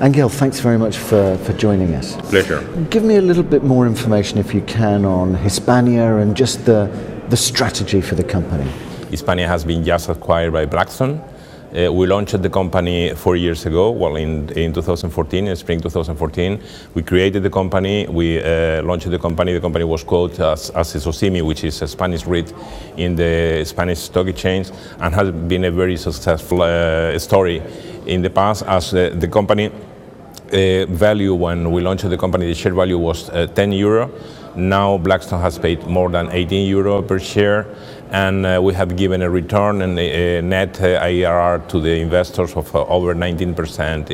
Angel, thanks very much for joining us. Pleasure. Give me a little bit more information, if you can, on Hispania and just the strategy for the company. Hispania has been just acquired by Blackstone. We launched the company 4 years ago, in 2014, in spring 2014. We created the company, we launched the company. The company was quoted as a SOCIMI, which is a Spanish REIT in the Spanish stock exchange, and has been a very successful story in the past, as the company value, when we launched the company, the share value was €10. Now Blackstone has paid more than €18 per share, and we have given a return and a net IRR to the investors of over 19%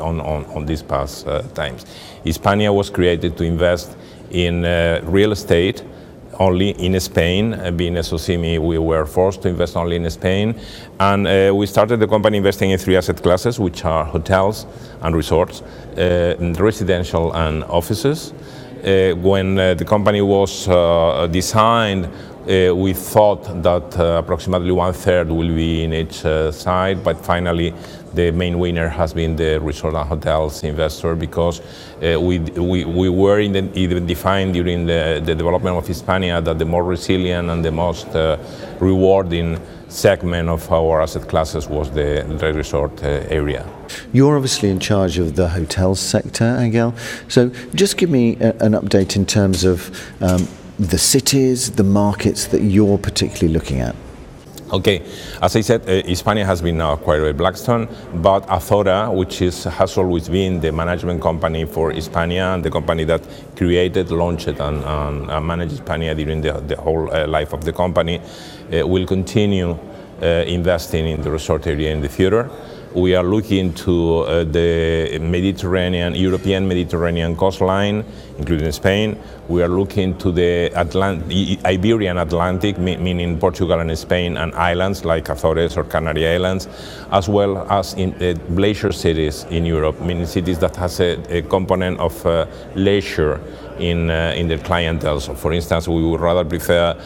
on these past times. Hispania was created to invest in real estate only in Spain. Being a SOCIMI, we were forced to invest only in Spain, and we started the company investing in 3 asset classes, which are hotels and resorts, residential and offices. When the company was designed, we thought that approximately 1/3 will be in each side, but finally the main winner has been the resort and hotels investor, because we were defined during the development of Hispania that the more resilient and the most rewarding segment of our asset classes was the resort area. You're obviously in charge of the hotel sector, Angel. So just give me an update in terms of the cities, the markets that you're particularly looking at. Okay, as I said, Hispania has been now acquired by Blackstone, but Azora, which has always been the management company for Hispania, and the company that created, launched, and managed Hispania during the whole life of the company, will continue investing in the resort area in the future. We are looking to the European Mediterranean coastline, including Spain. We are looking to the Iberian Atlantic, meaning Portugal and Spain, and islands like Azores or Canary Islands, as well as in leisure cities in Europe, meaning cities that has a component of leisure in their clientele. So, for instance, we would rather prefer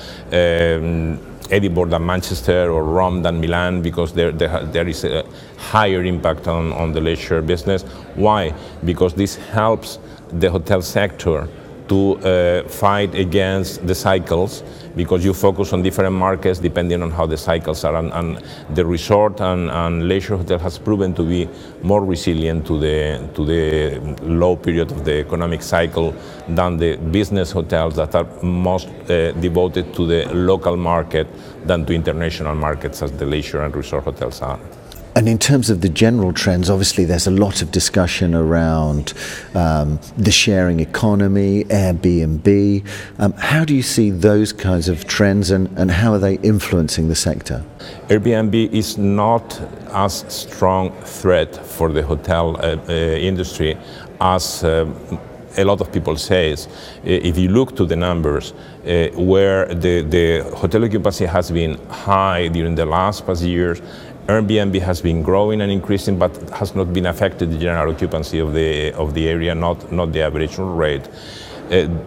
Edinburgh than Manchester, or Rome than Milan, because there is a higher impact on the leisure business. Why? Because this helps the hotel sector to fight against the cycles, because you focus on different markets depending on how the cycles are, and the resort and leisure hotel has proven to be more resilient to the low period of the economic cycle than the business hotels that are most devoted to the local market than to international markets, as the leisure and resort hotels are. And in terms of the general trends, obviously there's a lot of discussion around the sharing economy, Airbnb. How do you see those kinds of trends, and how are they influencing the sector? Airbnb is not as strong threat for the hotel industry as a lot of people say. If you look to the numbers, where the hotel occupancy has been high during the past years, Airbnb has been growing and increasing, but has not been affected the general occupancy of the area, not the average rate.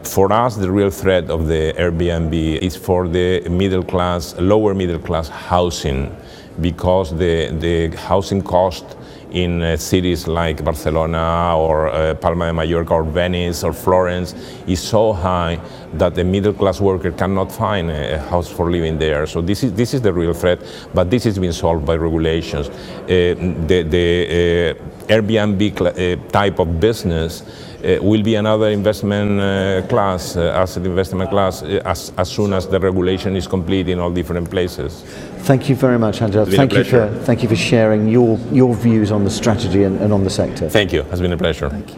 For us, the real threat of the Airbnb is for the lower middle class housing, because the housing cost in cities like Barcelona or Palma de Mallorca or Venice or Florence is so high that the middle class worker cannot find a house for living there. So this is the real threat, but this has been solved by regulations. The Airbnb type of business will be another investment asset investment class, as soon as the regulation is complete in all different places. Thank you very much, Angel. Thank you for sharing your views on the strategy and on the sector. Thank you. It's been a pleasure. Thank you.